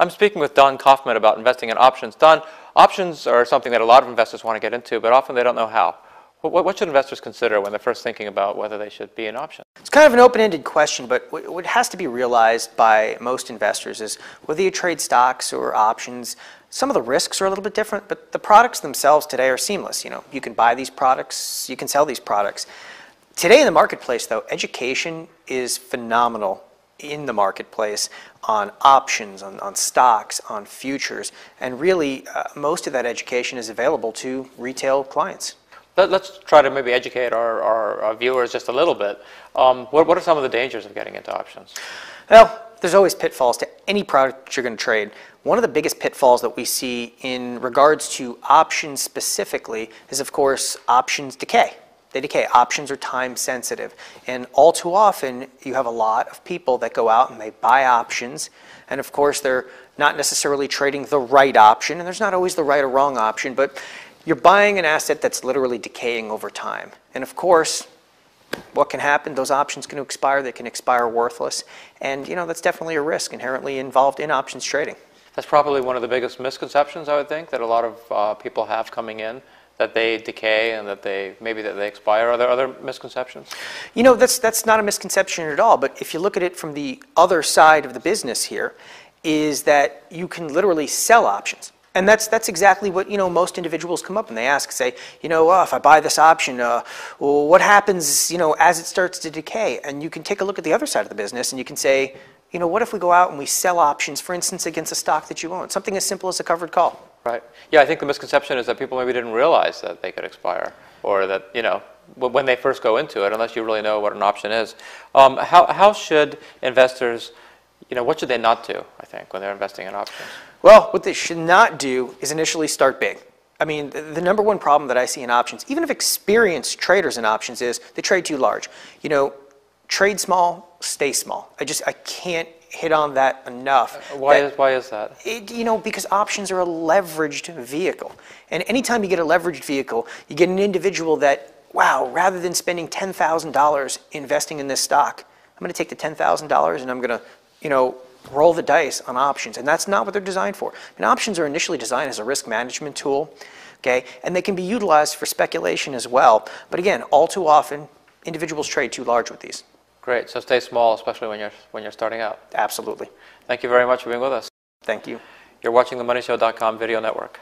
I'm speaking with Don Kaufman about investing in options. Don, options are something that a lot of investors want to get into, but often they don't know how. What should investors consider when they're first thinking about whether they should be in options? It's kind of an open-ended question, but what has to be realized by most investors is whether you trade stocks or options, some of the risks are a little bit different, but the products themselves today are seamless. You can buy these products, you can sell these products. Today in the marketplace, though, education is phenomenal in the marketplace on options, on stocks, on futures, and really most of that education is available to retail clients. Let's try to maybe educate our viewers just a little bit. What are some of the dangers of getting into options? Well, there's always pitfalls to any product you're going to trade. One of the biggest pitfalls that we see in regards to options specifically is, of course, options decay. They decay. Options are time sensitive. And all too often, you have a lot of people that go out and they buy options. And of course, they're not necessarily trading the right option. And there's not always the right or wrong option. But you're buying an asset that's literally decaying over time. And of course, what can happen? Those options can expire. They can expire worthless. And that's definitely a risk inherently involved in options trading. That's probably one of the biggest misconceptions, I would think, that a lot of people have coming in, that they decay and that they expire. Are there other misconceptions? That's not a misconception at all. But if you look at it from the other side of the business here, is that you can literally sell options. And that's exactly what most individuals come up and they ask, say, if I buy this option, well, what happens as it starts to decay? And you can take a look at the other side of the business and you can say, what if we go out and we sell options, for instance, against a stock that you own? Something as simple as a covered call. Right. Yeah, I think the misconception is that people maybe didn't realize that they could expire, or that, when they first go into it, unless you really know what an option is. How should investors, what should they not do, I think, when they're investing in options? Well, what they should not do is initially start big. I mean, the number one problem that I see in options, even of experienced traders in options, is they trade too large. Trade small, stay small. I can't hit on that enough. Why is that? Because options are a leveraged vehicle. And anytime you get a leveraged vehicle, you get an individual that, wow, rather than spending $10,000 investing in this stock, I'm going to take the $10,000 and I'm going to, roll the dice on options. And that's not what they're designed for. And options are initially designed as a risk management tool, okay? And they can be utilized for speculation as well. But again, all too often, individuals trade too large with these. Great. So stay small, especially when you're starting out. Absolutely. Thank you very much for being with us. Thank you. You're watching the MoneyShow.com video network.